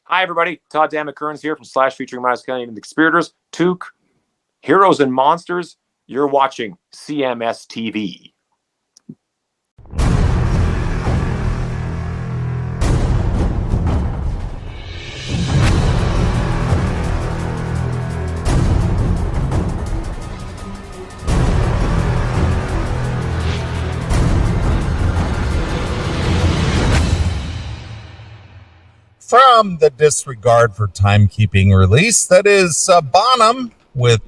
Hi, everybody. Todd Dan McKearns here from Slash featuring Miles County and the Conspirators. Took Heroes and Monsters. You're watching CMS TV. From the Disregard for Timekeeping release, that is Bonham with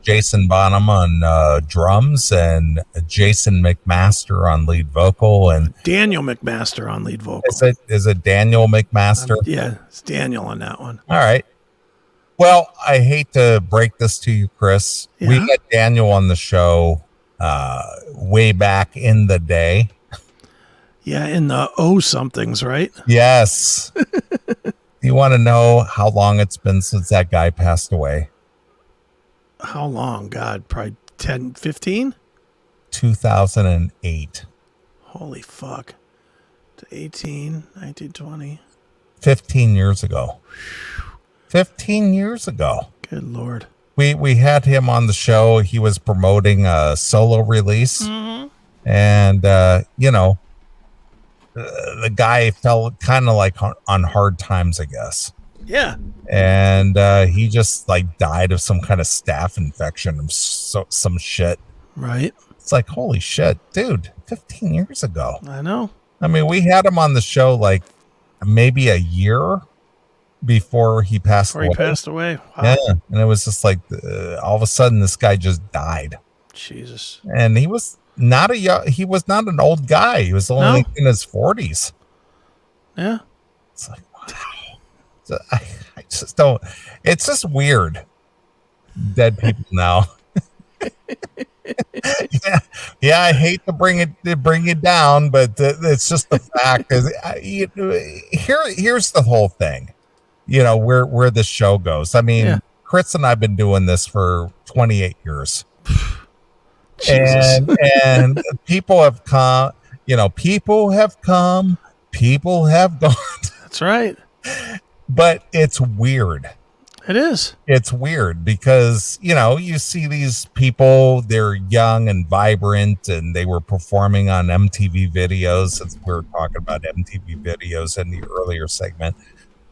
Jason Bonham on drums and Jason McMaster on lead vocal and Daniel McMaster on lead vocal. Is it Daniel McMaster? Yeah, it's Daniel on that one. All right. Well, I hate to break this to you, Chris. Yeah. We had Daniel on the show way back in the day. Yeah, in the somethings, right? Yes. Do you want to know how long it's been since that guy passed away? How long? God, probably 10, 15? 2008. Holy fuck. 18, 19, 20. 15 years ago. 15 years ago. Good Lord. We had him on the show. He was promoting a solo release. Mm-hmm. And, the guy fell kind of like on hard times, I guess. Yeah. And he just like died of some kind of staph infection of some shit. Right. It's like, holy shit, dude, 15 years ago. I know. I mean, we had him on the show like maybe a year before he passed away. Wow. Yeah. And it was just like all of a sudden this guy just died. Jesus. And he was not an old guy. He was only in his 40s. Yeah. It's like, wow. So I just don't. It's just weird. Dead people now. yeah. I hate to bring it down, but it's just the fact. Here's the whole thing. Where this show goes. I mean, Chris and I've been doing this for 28 years. And people have come, people have come, people have gone. That's right. But it's weird. It is. It's weird because, you see these people, they're young and vibrant and they were performing on MTV videos, since we were talking about MTV videos in the earlier segment.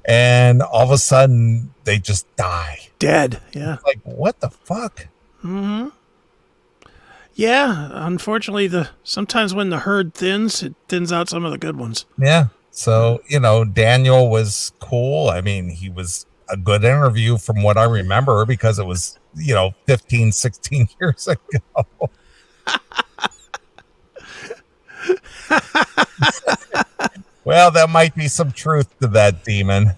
And all of a sudden they just die. Dead. Yeah. Like, what the fuck? Mm-hmm. Yeah, unfortunately, sometimes when the herd thins, it thins out some of the good ones. Yeah. So, Daniel was cool. I mean, he was a good interview from what I remember because it was, 15, 16 years ago. Well, there might be some truth to that, Demon.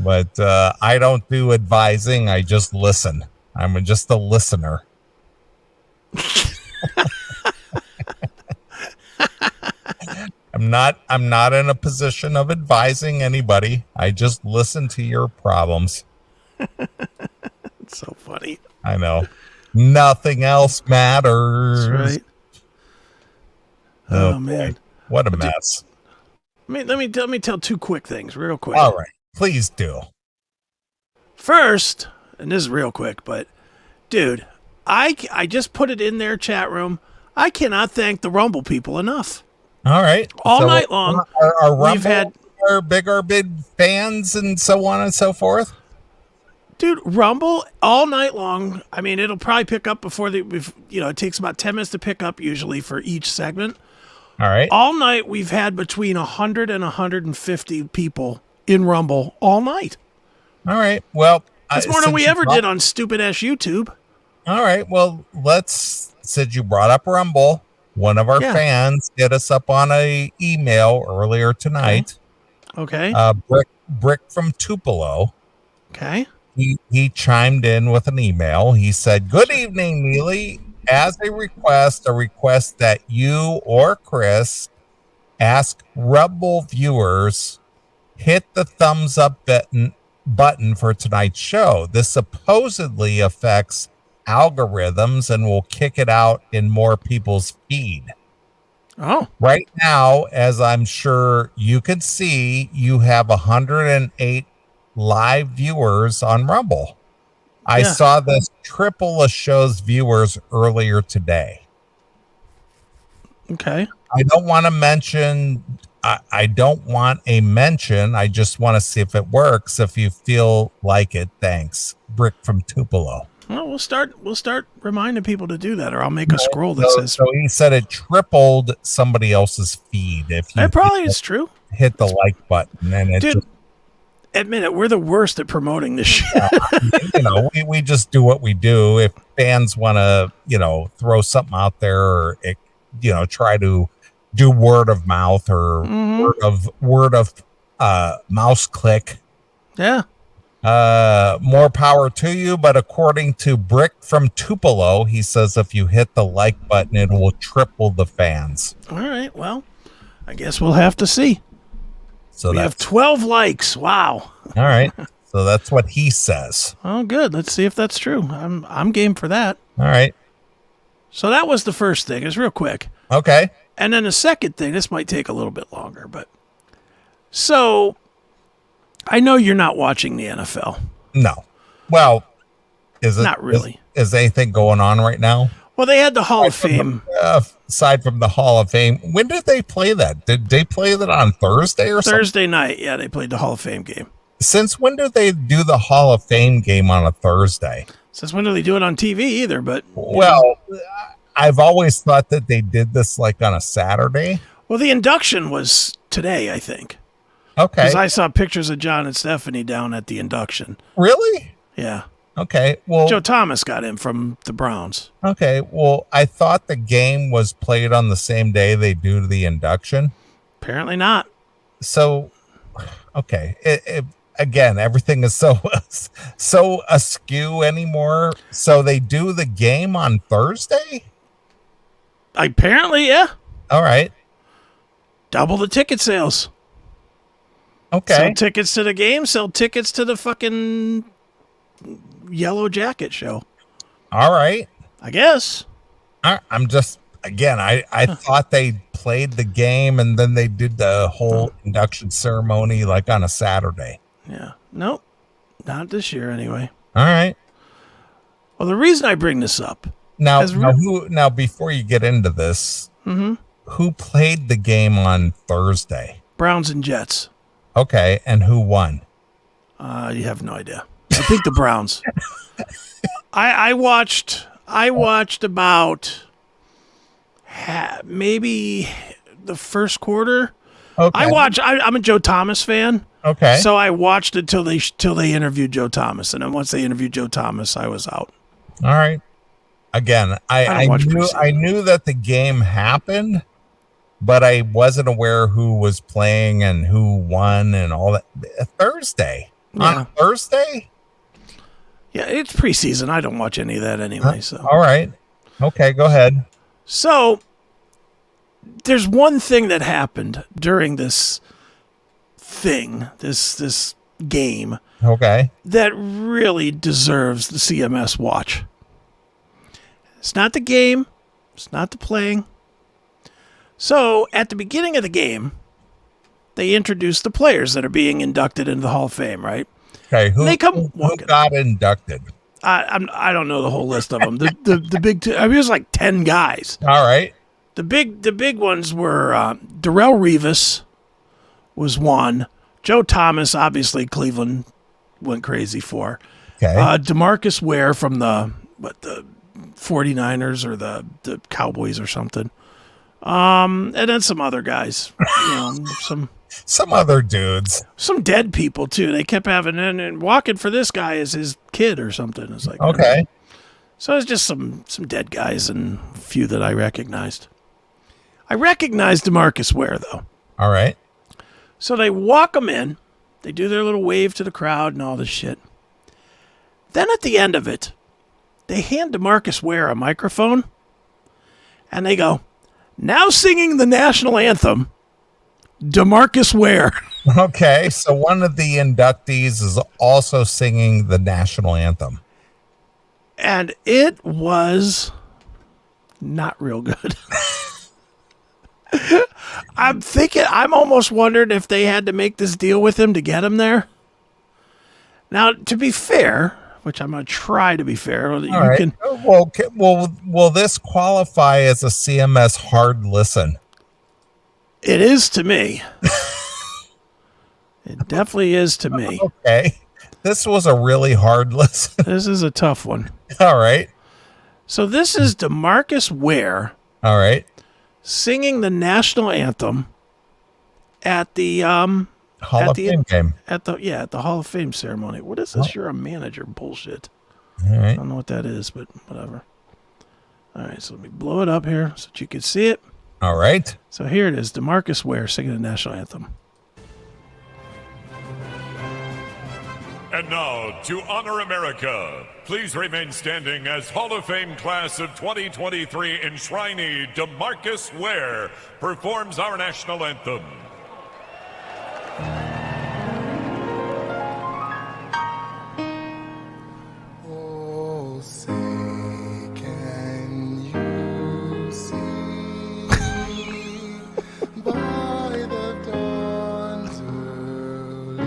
But I don't do advising. I just listen. I'm just a listener. I'm not in a position of advising anybody. I just listen to your problems. It's so funny. I know. Nothing else matters. That's right. Oh man. What a mess. Let me tell two quick things real quick. All right. Please do. First, and this is real quick, but dude, I just put it in their chat room. I cannot thank the Rumble people enough. All right. All night long. We've had our big fans and so on and so forth. Dude, Rumble all night long. I mean, it'll probably pick up it takes about 10 minutes to pick up usually for each segment. All right. All night we've had between 100 and 150 people in Rumble all night. All right. Well, that's more than we ever did on stupid ass YouTube. All right. Well, since you brought up Rumble, one of our fans hit us up on a email earlier tonight. Okay. Brick from Tupelo. Okay. He chimed in with an email. He said, "Good evening, Neeley. As a request that you or Chris ask Rumble viewers hit the thumbs up button for tonight's show. This supposedly affects algorithms and will kick it out in more people's feed." Oh. Right now, as I'm sure you can see, you have 108 live viewers on Rumble. I Yeah. saw this triple a show's viewers earlier today. Okay. I don't want to mention. I don't want a mention. I just want to see if it works. If you feel like it, thanks. Brick from Tupelo. Well, we'll start reminding people to do that, or I'll make a scroll that says. So he said it tripled somebody else's feed. If you That probably is true. hit the like button, and it Dude, just, admit it, we're the worst at promoting this shit. we just do what we do. If fans want to, throw something out there, or try to do word of mouth or word of mouse click. Yeah. More power to you, but according to Brick from Tupelo, he says if you hit the like button, it will triple the fans. All right. Well, I guess we'll have to see. So we have 12 likes. Wow. All right. So that's what he says. Oh, good. Let's see if that's true. I'm game for that. All right. So that was the first thing. It's real quick. Okay. And then the second thing, this might take a little bit longer, but so I know you're not watching the NFL. No. Well, is it not really? Is anything going on right now? Well, they had the Hall of Fame. Aside from the Hall of Fame, when did they play that? Did they play that on Thursday or something? Thursday night. Yeah, they played the Hall of Fame game. Since when do they do the Hall of Fame game on a Thursday? Since when do they do it on TV either? But well, I've always thought that they did this like on a Saturday. Well, the induction was today, I think. Okay. Because I saw pictures of John and Stephanie down at the induction. Really? Yeah. Okay. Well, Joe Thomas got in from the Browns. Okay. Well, I thought the game was played on the same day they do the induction. Apparently not. So, okay. Again, everything is so askew anymore. So they do the game on Thursday? Apparently, yeah. All right. Double the ticket sales. Okay. Sell tickets to the game, sell tickets to the fucking Yellow Jacket show. All right. I guess. I'm just, again, I thought they played the game and then they did the whole induction ceremony like on a Saturday. Yeah. Nope. Not this year anyway. All right. Well, the reason I bring this up. Now before you get into this, who played the game on Thursday? Browns and Jets. Okay, and who won? You have no idea. I think the Browns. I watched about maybe the first quarter. Okay. I'm a Joe Thomas fan. Okay. So I watched it till they interviewed Joe Thomas, and then once they interviewed Joe Thomas, I was out. All right. Again, I knew that the game happened, but I wasn't aware who was playing and who won and all that. Thursday. Yeah. On Thursday? Yeah, it's preseason. I don't watch any of that anyway. So all right. Okay, go ahead. So there's one thing that happened during this thing, this game, okay, that really deserves the CMS watch. It's not the game. It's not the playing. So at the beginning of the game, they introduced the players that are being inducted into the Hall of Fame, right? Okay, who got inducted? I don't know the whole list of them. The big two, I mean, it was like 10 guys. All right. The big ones were Darrelle Revis was one. Joe Thomas, obviously Cleveland went crazy for. Okay. DeMarcus Ware from the 49ers or the Cowboys or something. And then some other guys, some other dudes, some dead people too. They kept having and walking for this guy as his kid or something. It's like, okay. So it's just some dead guys and a few that I recognized. I recognized DeMarcus Ware though. All right. So they walk him in, they do their little wave to the crowd and all this shit. Then at the end of it, they hand DeMarcus Ware a microphone and they go, "Now singing the National Anthem, DeMarcus Ware." Okay, so one of the inductees is also singing the National Anthem. And it was not real good. I'm almost wondering if they had to make this deal with him to get him there. Now, to be fair, which I'm going to try to be fair, you All right. can. Well, will this qualify as a CMS hard listen? It is to me. It definitely is to me. Okay. This was a really hard listen. This is a tough one. All right. So this is DeMarcus Ware All right. singing the national anthem at the Hall of Fame game. at the Hall of Fame ceremony. What is this? You're a manager bullshit. All I right. don't know what that is, but whatever. All right, so let me blow it up here so that you can see it. All right. So here it is, DeMarcus Ware singing the national anthem. And now, to honor America, please remain standing as Hall of Fame class of 2023 enshrinee DeMarcus Ware performs our national anthem. Oh, say, can you see by the dawn's early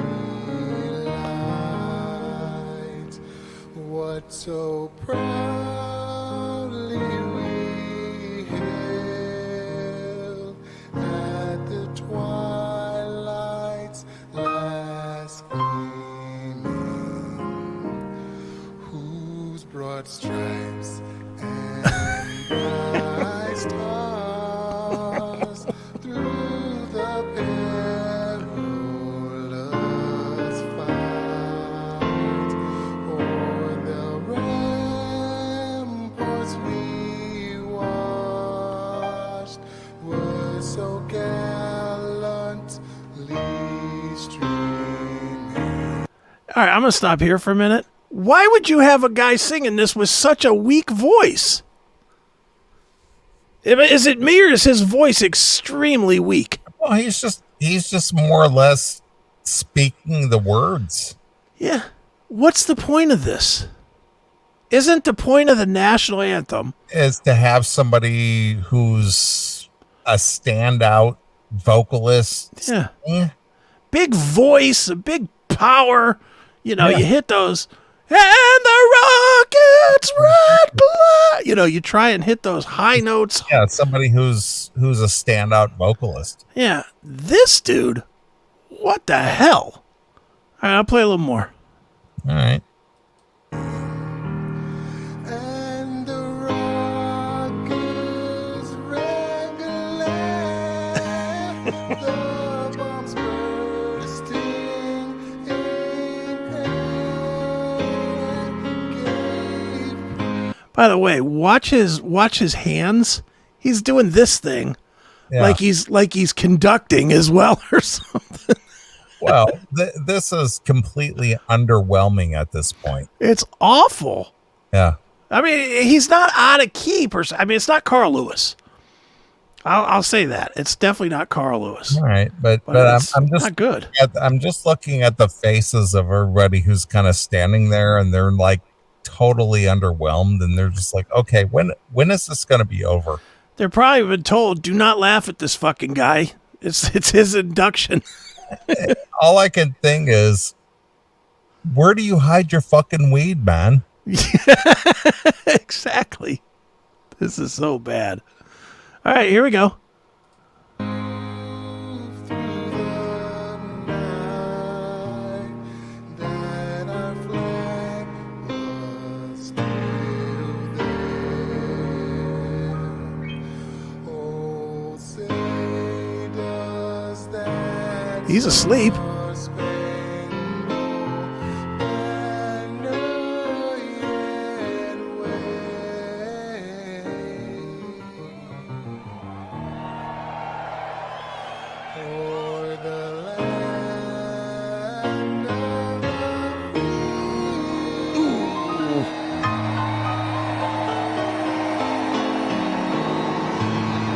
light what so proudly we hailed at the twilight's last gleaming, whose broad stripes and bright stars through the perilous fight o'er the ramparts we watched were so gallantly streaming. All right, I'm going to stop here for a minute. Why would you have a guy singing this with such a weak voice? Is it me or is his voice extremely weak? Well, he's just more or less speaking the words. Yeah. What's the point of this? Isn't the point of the national anthem? Is to have somebody who's a standout vocalist. Yeah. Eh, Big voice, a big power. You know, Yeah. you hit those, and the rockets red blood. You know, you try and hit those high notes. yeah, somebody who's a standout vocalist. Yeah. This dude, what the hell? All right, I'll play a little more. All right. And the rockets rang glad, the bombs bursting in air gave By the way, watch his hands. He's doing this thing Yeah. like he's conducting as well or something. Well, this is completely underwhelming at this point. It's awful. Yeah. I mean, he's not out of key per se. I mean, it's not Carl Lewis. I'll say that. It's definitely not Carl Lewis. All right, but it's I'm just not good. I'm just looking at the faces of everybody who's kind of standing there, and they're like totally underwhelmed, and they're just like, okay, when is this going to be over? They're probably been told, do not laugh at this fucking guy. It's his induction. All I can think is, where do you hide your fucking weed, man? Exactly. This is so bad. All right, here we go. through the night that our flag was still there. Oh, say does that He's asleep. star-spangled banner yet wave o'er the land of the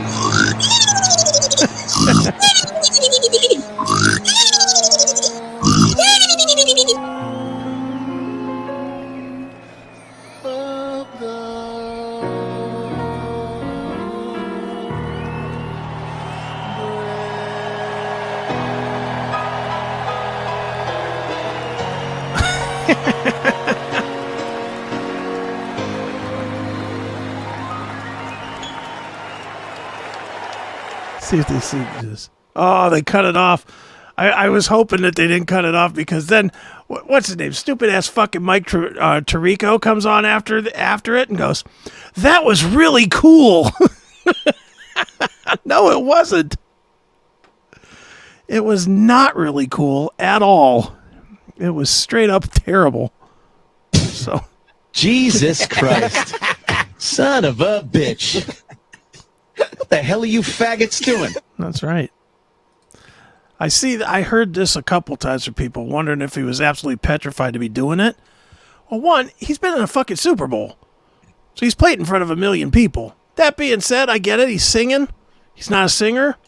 free? See if they see this. Oh, they cut it off. I was hoping that they didn't cut it off because then, what's his name? Stupid ass fucking Mike Tirico comes on after it and goes, "That was really cool." No, it wasn't. It was not really cool at all. It was straight up terrible. So, Jesus Christ. Son of a bitch. What the hell are you faggots doing? that's right. I heard this a couple times from people wondering if he was absolutely petrified to be doing it. Well, one, he's been in a fucking Super Bowl. So he's played in front of 1 million people. That being said, I get it. He's singing. He's not a singer.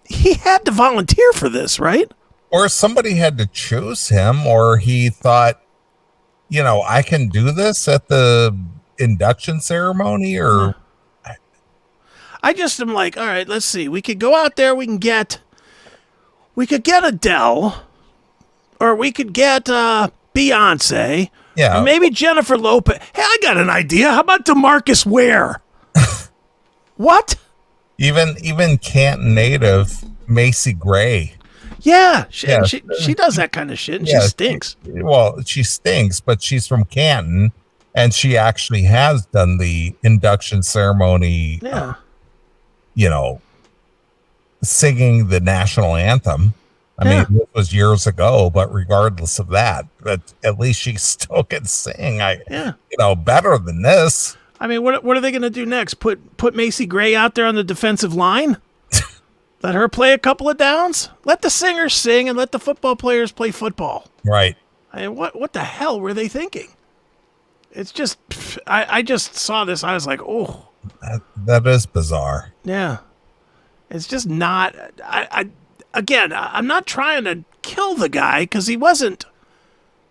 He had to volunteer for this, right? Or somebody had to choose him, or he thought, I can do this at the induction ceremony, or... I just am like, all right, let's see. We could go out there. We could get Adele, or we could get Beyonce, Yeah. or maybe Jennifer Lopez. Hey, I got an idea. How about DeMarcus Ware? What? Even Canton native Macy Gray. Yeah, she does that kind of shit, and she stinks. She stinks, but she's from Canton, and she actually has done the induction ceremony. Yeah. Singing the national anthem. I mean, this was years ago, but regardless of that, but at least she still can sing. Better than this. I mean, what are they going to do next? Put Macy Gray out there on the defensive line? Let her play a couple of downs? Let the singers sing and let the football players play football. Right. I mean, what the hell were they thinking? It's just, I just saw this. I was like, oh. That is bizarre. Yeah. It's just not, I'm not trying to kill the guy because he wasn't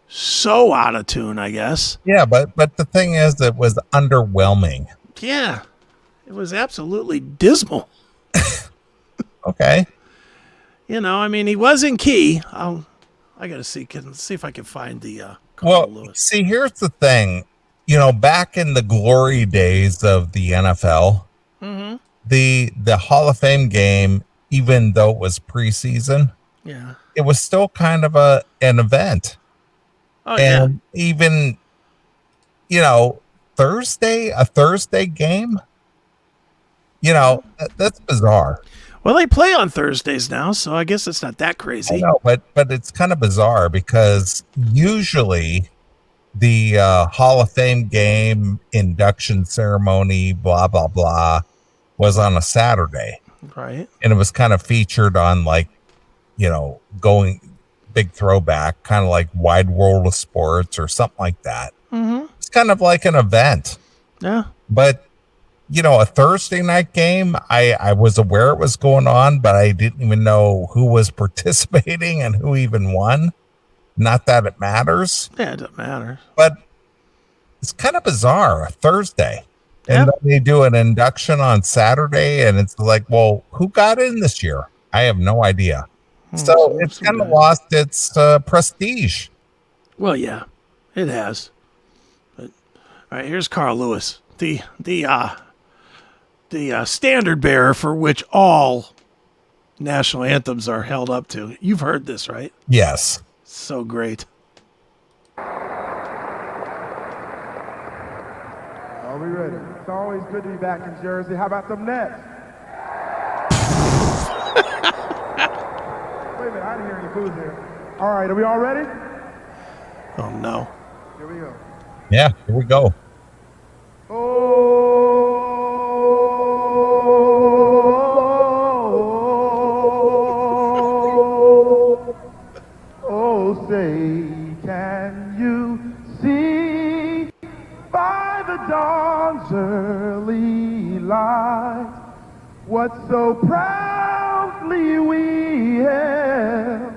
so out of tune, I guess. Yeah, but the thing is, it was underwhelming. Yeah. It was absolutely dismal. Okay. I mean, he was in key. I got to see if I can find the Carl Lewis. See, here's the thing. Back in the glory days of the NFL, the Hall of Fame game, even though it was preseason, it was still kind of an event. Oh, and even, a Thursday game, that's bizarre. Well, they play on Thursdays now, so I guess it's not that crazy. I know, but it's kind of bizarre because usually the Hall of Fame game, induction ceremony, blah, blah, blah, was on a Saturday. Right. And it was kind of featured on going big throwback, kind of like Wide World of Sports or something like that. Mm-hmm. It's kind of like an event. Yeah. But, a Thursday night game, I was aware it was going on, but I didn't even know who was participating and who even won. Not that it matters. Yeah, it doesn't matter. But it's kind of bizarre, a Thursday. And then they do an induction on Saturday, and it's like, well, who got in this year? I have no idea. So it's kind of lost its prestige. Well, yeah, it has. But, all right, here's Carl Lewis, the standard bearer for which all national anthems are held up to. You've heard this, right? Yes. So great. Are we ready? It's always good to be back in Jersey. How about them Nets? Wait a minute, I didn't hear any boos here. All right, are we all ready? Oh, no. Here we go. Yeah, here we go. Oh, say, can you see by the dawn's early light what so proudly we hailed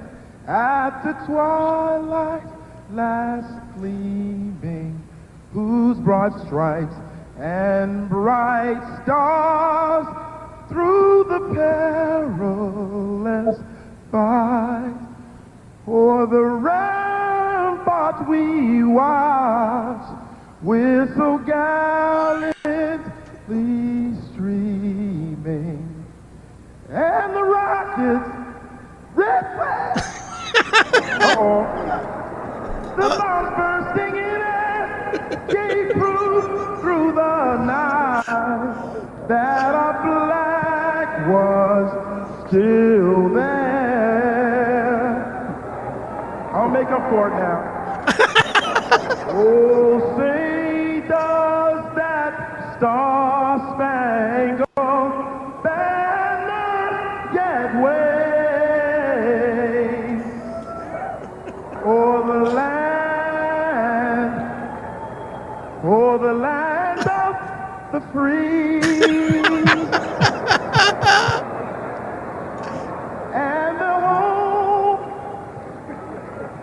at the twilight last gleaming, whose broad stripes and bright stars through the perilous fight o'er the rampart what we watched with so gallantly streaming, and the rockets red flag. The bombs bursting in air gave proof through the night that our flag was still there. I'll make up for it now. Oh, say does that star-spangled banner yet wave o'er the land of the free and the home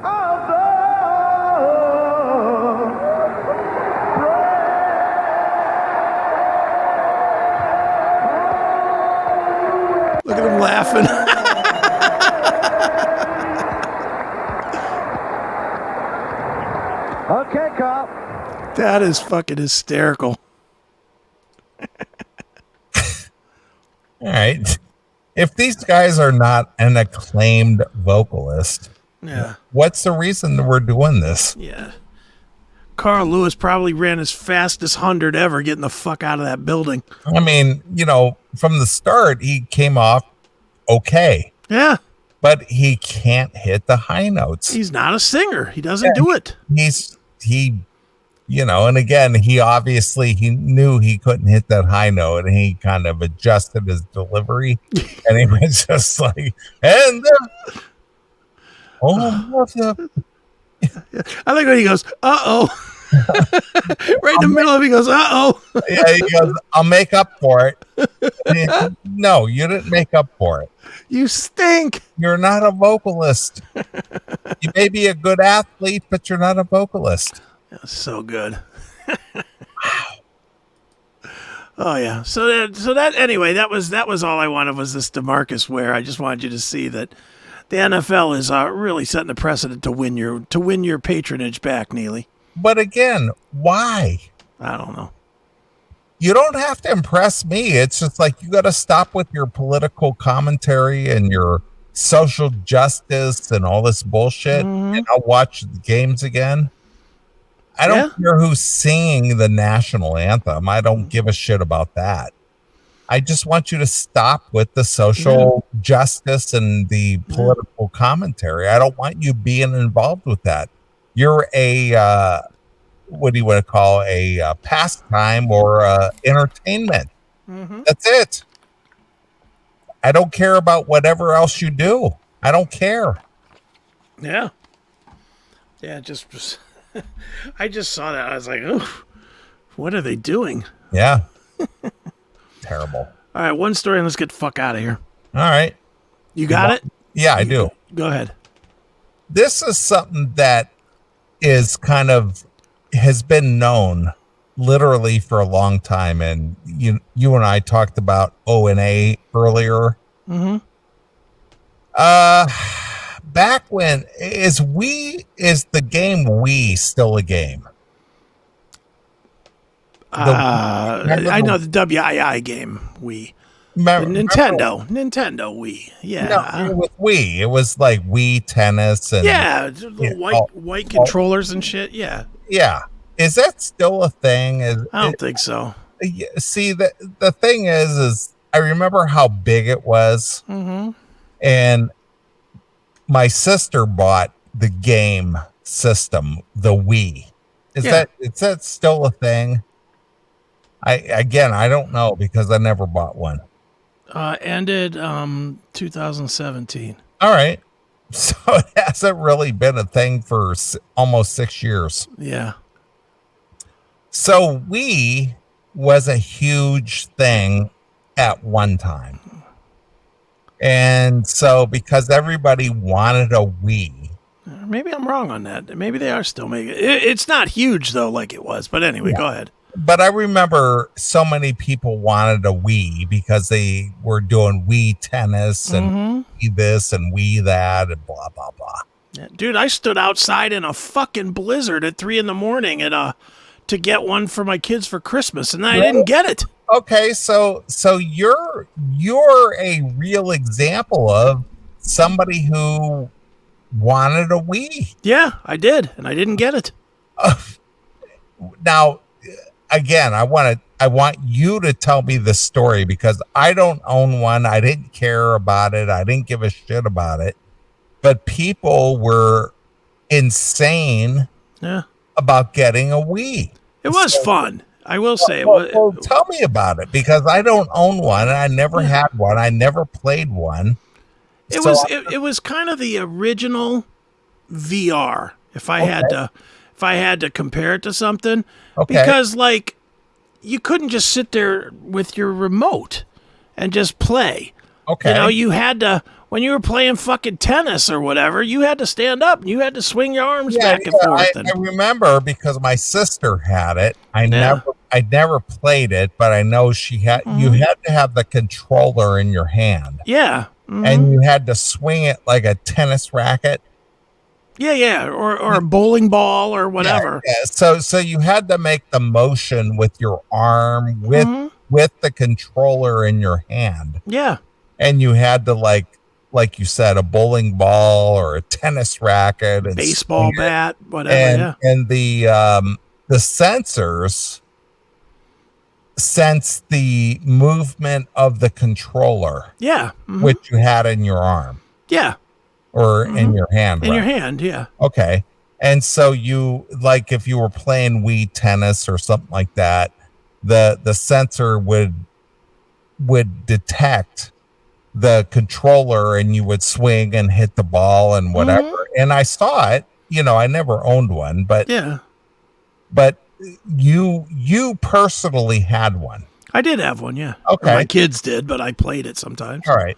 of the brave. Look at him laughing. Okay, cop. That is fucking hysterical. All right. If these guys are not an acclaimed vocalist, Yeah. what's the reason that we're doing this? Yeah. Carl Lewis probably ran his fastest 100 ever getting the fuck out of that building. I mean, from the start, he came off okay, Yeah. but he can't hit the high notes. He's not a singer. He doesn't do it. And again, he knew he couldn't hit that high note, and he kind of adjusted his delivery, and he was just like, and I like when he goes, uh-oh. Right in the middle of it, he goes, uh-oh. yeah, he goes, I'll make up for it. No, you didn't make up for it. You stink. You're not a vocalist. You may be a good athlete, but you're not a vocalist. That's so good. Oh yeah. So that anyway, that was all I wanted was this DeMarcus Ware. I just wanted you to see that the NFL is really setting the precedent to win your patronage back, Neeley. But again, why? I don't know. You don't have to impress me. It's just like you got to stop with your political commentary and your social justice and all this bullshit. And I'll watch the games again. I don't care who's singing the national anthem. I don't give a shit about that. I just want you to stop with the social justice and the political commentary. I don't want you being involved with that. You're a, what do you want to call a pastime or entertainment. That's it. I don't care about whatever else you do. I don't care. Yeah. Yeah, I just saw that. I was like, oof, what are they doing? Yeah. Terrible. All right, one story and let's get the fuck out of here. All right. You got it? Yeah, I do. Go ahead. This is something that is has been known literally for a long time. And you and I talked about O&A earlier. Back when is the game Wii still a game? I know the WII game Wii. Nintendo Wii. Yeah. No, with Wii, it was like Wii tennis and white controllers and shit. Yeah. Yeah. Is that still a thing? I don't think so. See, the thing is I remember how big it was, and my sister bought the game system, the Wii. Is that still a thing? I don't know because I never bought one. Ended 2017. All right. So it hasn't really been a thing for almost 6 years. Yeah. So Wii was a huge thing at one time. And so because everybody wanted a Wii. Maybe I'm wrong on that. Maybe they are still making it. It's not huge though like it was. But anyway, go ahead. But I remember so many people wanted a Wii because they were doing Wii tennis and Wii this and Wii that and blah, blah, blah. Yeah, dude, I stood outside in a fucking blizzard at 3 a.m. To get one for my kids for Christmas, and I didn't get it. Okay, so you're a real example of somebody who wanted a Wii. Yeah, I did, and I didn't get it. Now, again, I want you to tell me the story because I don't own one. I didn't care about it. I didn't give a shit about it. But people were insane about getting a Wii. It was fun. I will say. Well, tell me about it because I don't own one. I never had one. I never played one. It was kind of the original VR. If I had to compare it to something, because like you couldn't just sit there with your remote and just play. Okay, you know, you had to. When you were playing fucking tennis or whatever, you had to stand up and you had to swing your arms back and forth. I remember because my sister had it. I never played it, but I know she had. You had to have the controller in your hand. Yeah, and you had to swing it like a tennis racket. Yeah, or a bowling ball or whatever. Yeah. So you had to make the motion with your arm with the controller in your hand. Yeah, and you had to like you said, a bowling ball or a tennis racket, and baseball bat, whatever. And the sensors sense the movement of the controller. Yeah, which you had in your arm. Yeah, or in your hand. In your hand, yeah. Okay, and so you like if you were playing Wii tennis or something like that, the sensor would detect the controller and you would swing and hit the ball and whatever. And I saw it, you know, I never owned one, but you personally had one. I did have one. Yeah. Okay. Or my kids did, but I played it sometimes. All right.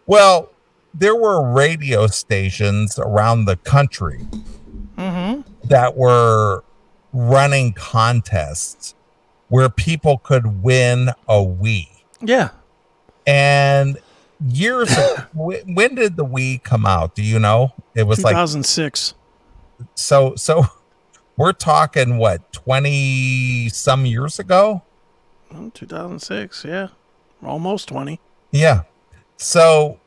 Well, there were radio stations around the country that were running contests where people could win a Wii. Yeah. And years ago, when did the Wii come out? Do you know? It was 2006. So we're talking what, 20 some years ago? 2006, yeah. Almost 20. Yeah. So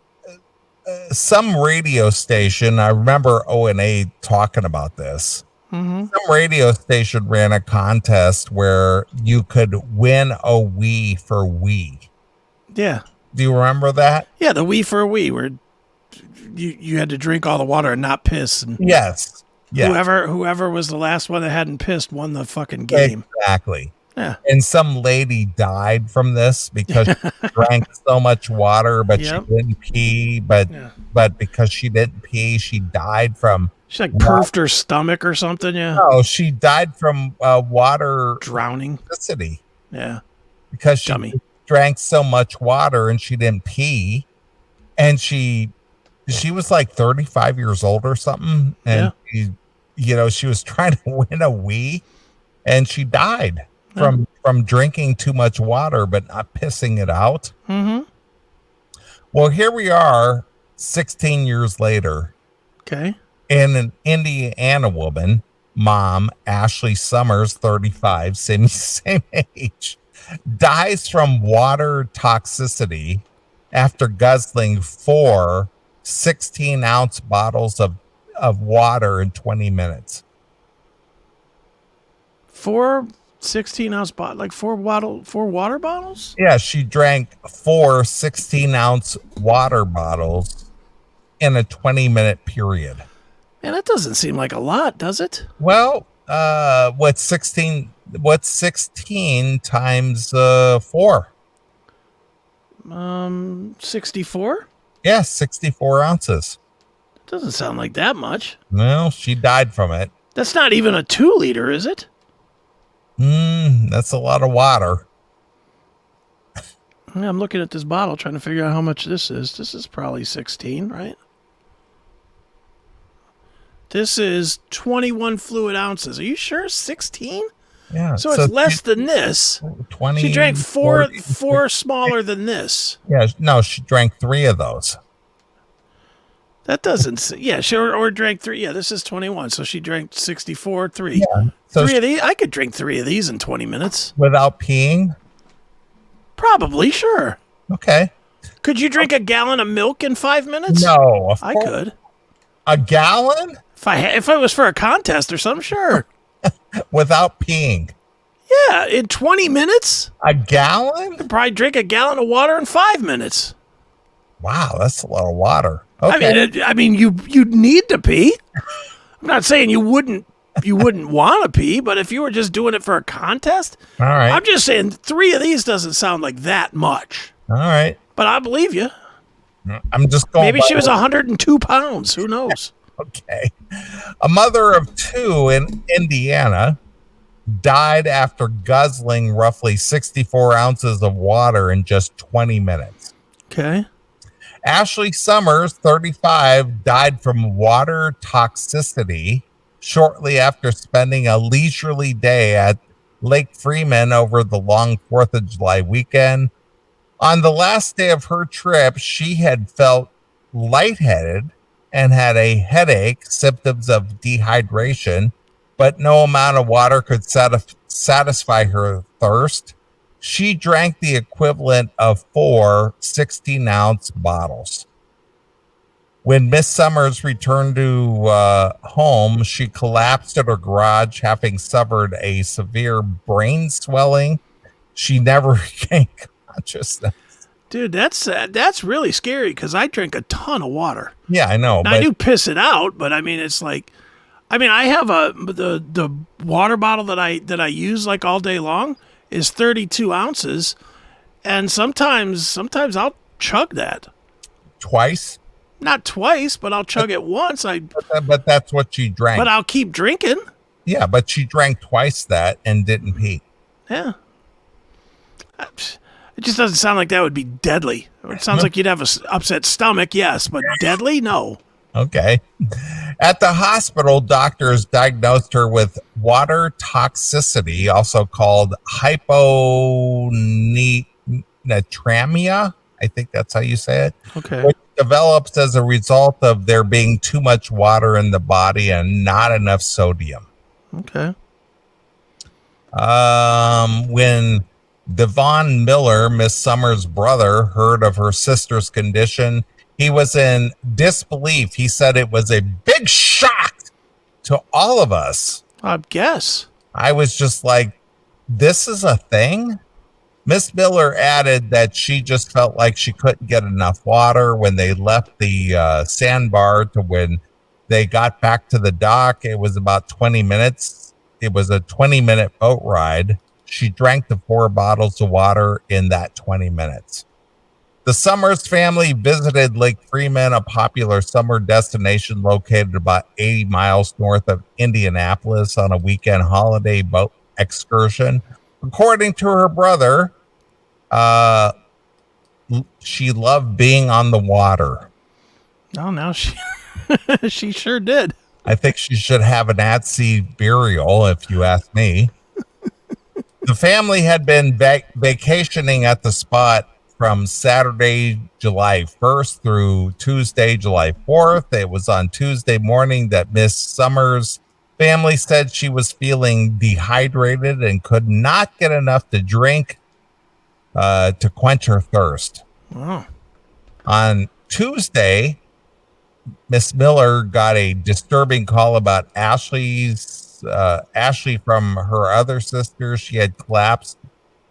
some radio station, I remember O&A talking about this. Some radio station ran a contest where you could win a Wii for Wii. Yeah. Do you remember that? Yeah, the Wii for a Wii, where you had to drink all the water and not piss. And yes. Yeah. Whoever was the last one that hadn't pissed won the fucking game. Exactly. Yeah. And some lady died from this because she drank so much water, but she didn't pee. But because she didn't pee, she died from. She like perfed her stomach or something. Yeah. No, she died from water drowning. Toxicity. Yeah. Because she drank so much water and she didn't pee, and she was like 35 years old or something, and she was trying to win a Wii, and she died from drinking too much water but not pissing it out. Well, here we are 16 years later. Okay. And an Indiana woman, mom, Ashley Summers, 35, same age, dies from water toxicity after guzzling 4 16-ounce bottles of water in 20 minutes. 4 16-ounce bottles, like 4 water bottles? Yeah, she drank 4 16-ounce water bottles in a 20-minute period. Man, that doesn't seem like a lot, does it? Well, what's 16 times 4? 64? Yeah, 64 ounces. Doesn't sound like that much. No, she died from it. That's not even a 2 liter, is it? That's a lot of water. Yeah, I'm looking at this bottle trying to figure out how much this is. This is probably 16, right? This is 21 fluid ounces. Are you sure 16? Yeah. So it's less than this. 20. She drank 4 40, smaller than this. Yeah, no, she drank 3 of those. That doesn't. Yeah, she or drank 3. Yeah, this is 21, so she drank 64, 3. Yeah. So 3 of these. I could drink 3 of these in 20 minutes. without peeing? Probably, sure. Okay. Could you drink a gallon of milk in 5 minutes? No, of I course. could. A gallon If it was for a contest or something, sure. without peeing? Yeah, in 20 minutes, A gallon? I'd probably drink a gallon of water in 5 minutes. Wow, that's a lot of water. Okay. I mean, you'd need to pee. I'm not saying you wouldn't want to pee, but if you were just doing it for a contest, All right. I'm just saying 3 of these doesn't sound like that much. All right. But I believe you. I'm just going. Maybe by she was what- 102 pounds. Who knows? Okay. A mother of 2 in Indiana died after guzzling roughly 64 ounces of water in just 20 minutes. Okay. Ashley Summers, 35, died from water toxicity shortly after spending a leisurely day at Lake Freeman over the long 4th of July weekend. On the last day of her trip, she had felt lightheaded and had a headache, symptoms of dehydration, but no amount of water could satisfy her thirst. She drank the equivalent of 4 16-ounce bottles. When Miss Summers returned to home, she collapsed at her garage, having suffered a severe brain swelling. She never regained consciousness. Dude, that's really scary because I drink a ton of water. Yeah, I know. Now, I do piss it out, but I mean, it's like, I have the water bottle that I use like all day long is 32 ounces, and sometimes I'll chug that. Twice? Not twice, but I'll chug it once. But that's what she drank. But I'll keep drinking. Yeah, but she drank twice that and didn't pee. Yeah. It just doesn't sound like that would be deadly. It sounds like you'd have an upset stomach, yes, but deadly, no. Okay. At the hospital, doctors diagnosed her with water toxicity, also called hyponatremia. I think that's how you say it. Okay. Which develops as a result of there being too much water in the body and not enough sodium. Okay. When Devon Miller, Miss Summers' brother, heard of her sister's condition, he was in disbelief. He said it was a big shock to all of us. I guess. I was just like, this is a thing? Miss Miller added that she just felt like she couldn't get enough water when they left the sandbar to when they got back to the dock. It was about 20 minutes. It was a 20-minute boat ride. She drank the 4 bottles of water in that 20 minutes. The Summers family visited Lake Freeman, a popular summer destination located about 80 miles north of Indianapolis, on a weekend holiday boat excursion. According to her brother, she loved being on the water. Oh, now she she sure did. I think she should have an at-sea burial, if you ask me. The family had been vacationing at the spot from Saturday, July 1st through Tuesday, July 4th. It was on Tuesday morning that Miss Summers' family said she was feeling dehydrated and could not get enough to drink to quench her thirst. Wow. On Tuesday, Miss Miller got a disturbing call about Ashley from her other sister. She had collapsed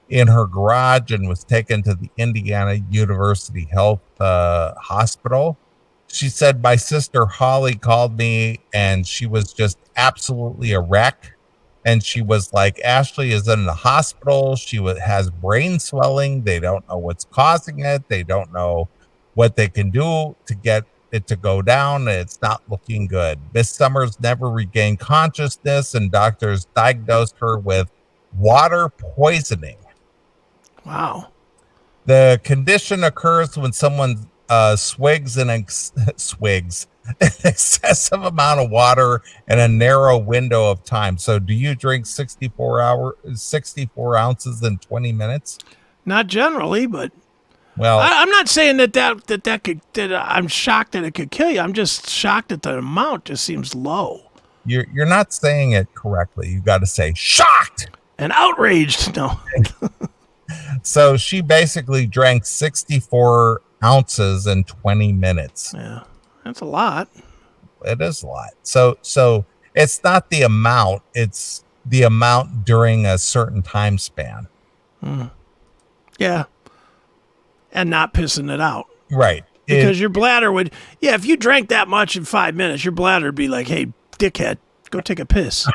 in her garage and was taken to the Indiana University Health Hospital. She said, my sister Holly called me and she was just absolutely a wreck. And she was like, Ashley is in the hospital. She has brain swelling. They don't know what's causing it. They don't know what they can do to get it to go down. It's not looking good. Miss Summers never regained consciousness, and doctors diagnosed her with water poisoning. Wow. The condition occurs when someone swigs an excessive amount of water in a narrow window of time. So do you drink 64 ounces in 20 minutes? Not generally, but Well, I'm not saying that I'm shocked that it could kill you. I'm just shocked that the amount just seems low. you're not saying it correctly. You got to say shocked. And outraged. No. So she basically drank 64 ounces in 20 minutes. Yeah, that's a lot. It is a lot. So it's not the amount, it's the amount during a certain time span. Yeah. And not pissing it out. Right. Because your bladder would, if you drank that much in 5 minutes, your bladder would be like, hey, dickhead, go take a piss.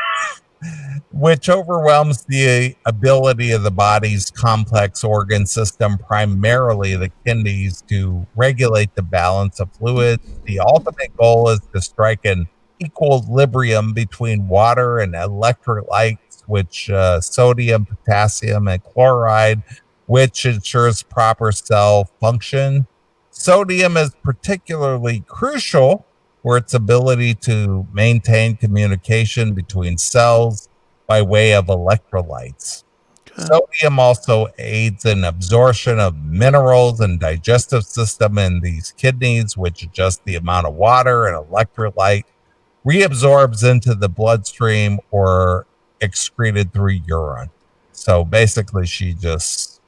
Which overwhelms the ability of the body's complex organ system, primarily the kidneys, to regulate the balance of fluids. The ultimate goal is to strike an equilibrium between water and electrolytes, which sodium, potassium, and chloride, which ensures proper cell function. Sodium is particularly crucial for its ability to maintain communication between cells by way of electrolytes. Okay. Sodium also aids in absorption of minerals and digestive system in these kidneys, which adjust the amount of water and electrolyte reabsorbs into the bloodstream or excreted through urine. So basically, she just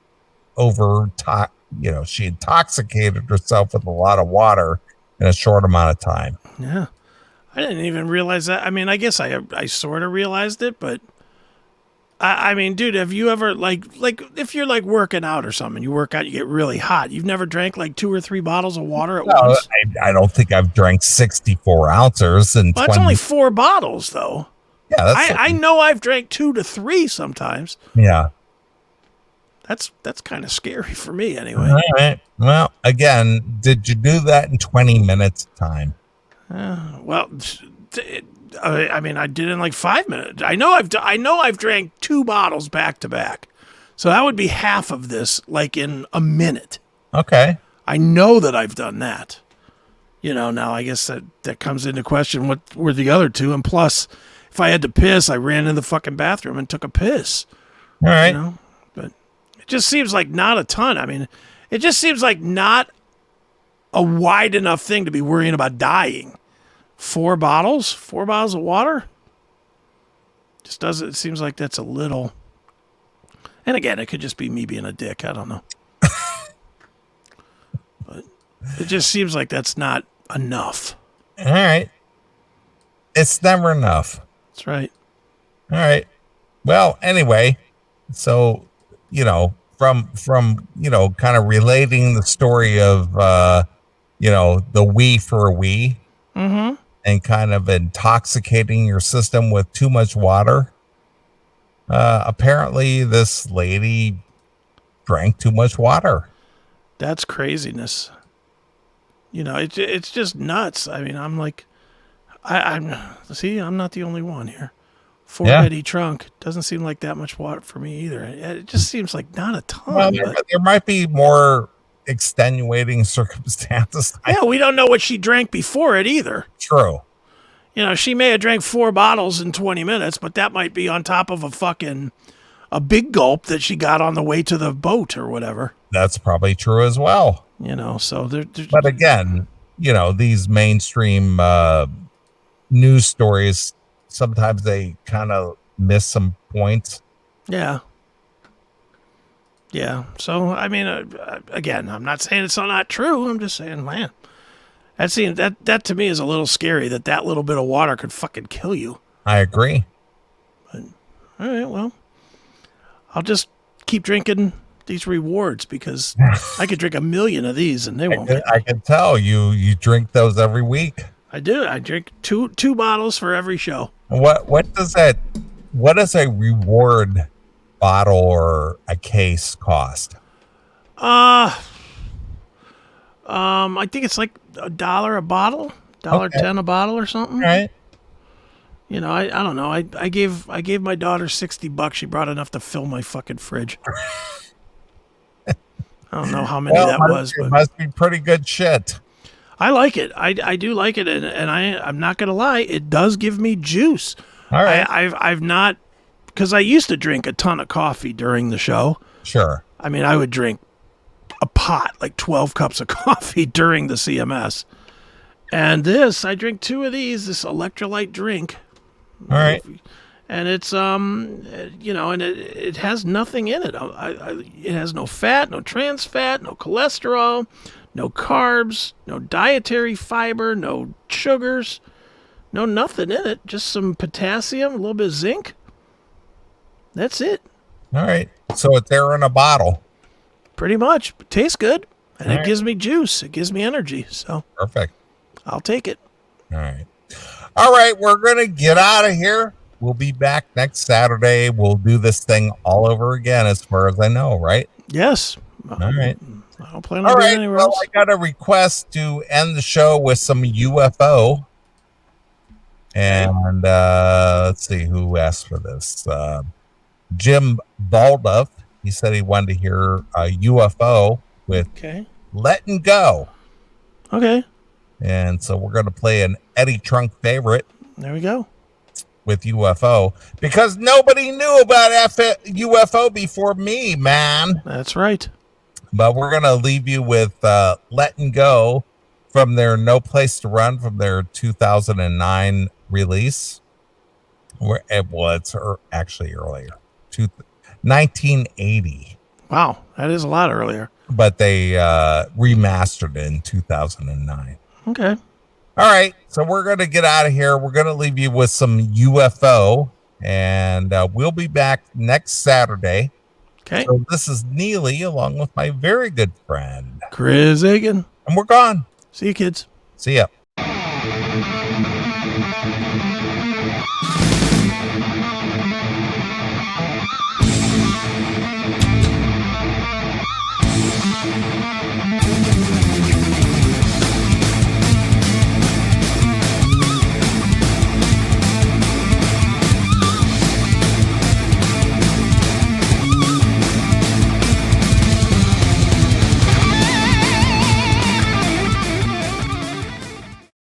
she intoxicated herself with a lot of water in a short amount of time. Yeah. I didn't even realize that. I mean, I guess I sort of realized it, but I mean, dude, have you ever like if you're like working out or something, you work out, you get really hot. You've never drank like 2 or 3 bottles of water at once? I don't think I've drank 64 ounces. That's only 4 bottles though. Yeah. I know I've drank 2 to 3 sometimes. Yeah. That's kind of scary for me anyway. All right. Well, again, did you do that in 20 minutes time? Well, I mean, I did it in like 5 minutes. I know I've drank 2 bottles back to back. So that would be half of this like in a minute. Okay. I know that I've done that. Now I guess that comes into question what were the other 2, and plus if I had to piss, I ran in the fucking bathroom and took a piss. All right. But it just seems like not a ton. I mean, it just seems like not a wide enough thing to be worrying about dying. 4 bottles of water? Just doesn't, it seems like that's a little. And again, it could just be me being a dick. I don't know. But it just seems like that's not enough. All right. It's never enough. That's right. All right. Well, anyway, so, from kind of relating the story of, the we for a we. Mm-hmm. And kind of intoxicating your system with too much water. Apparently, this lady drank too much water. That's craziness. It's just nuts. I mean, I'm like, I'm not the only one here. 4-heady trunk doesn't seem like that much water for me either. It just seems like not a ton. Well, there might be more extenuating circumstances. Yeah, we don't know what she drank before it either. True. She may have drank 4 bottles in 20 minutes, but that might be on top of a big gulp that she got on the way to the boat or whatever. That's probably true as well. So but again, these mainstream news stories, sometimes they kind of miss some points. Yeah. Yeah. So, I mean, again, I'm not saying it's not true. I'm just saying, man, that to me is a little scary that little bit of water could fucking kill you. I agree. But, all right, well, I'll just keep drinking these rewards because I could drink 1 million of these and they won't. I can tell you drink those every week. I do. I drink two bottles for every show. What does a reward bottle or a case cost? I think it's like $1 a bottle, $1.10 a bottle or something. Right. I don't know. I gave my daughter $60. She brought enough to fill my fucking fridge. I don't know how many that was, but it must be pretty good shit. I like it. I do like it, and I'm not gonna lie, it does give me juice. All right. I've not, because I used to drink a ton of coffee during the show. Sure. I mean, I would drink a pot, like 12 cups of coffee during the CMS. And this, I drink 2 of these, this electrolyte drink. All right. And it's, you know, and it has nothing in it. It has no fat, no trans fat, no cholesterol, no carbs, no dietary fiber, no sugars, no nothing in it. Just some potassium, a little bit of zinc. That's it. All right. So it's there in a bottle. Pretty much. It tastes good. And All it right. gives me juice. It gives me energy. So Perfect. I'll take it. All right. All right. We're going to get out of here. We'll be back next Saturday. We'll do this thing all over again, as far as I know, right? Yes. All right. I don't plan All on being right. anywhere Well, else. I got a request to end the show with some UFO. And let's see who asked for this. Jim Balduff. He said he wanted to hear a UFO with Okay. Letting Go. Okay. And so we're going to play an Eddie Trunk favorite There we go. with UFO because nobody knew about UFO before me, man. That's right. But we're going to leave you with Letting Go from their No Place to Run from their 2009 release. Well, it's actually earlier, 1980. Wow. That is a lot earlier. But they remastered it in 2009. Okay. All right, so we're going to get out of here. We're going to leave you with some UFO, and we'll be back next Saturday. Okay. So this is Neeley along with my very good friend. Chris Akin. And we're gone. See you, kids. See ya.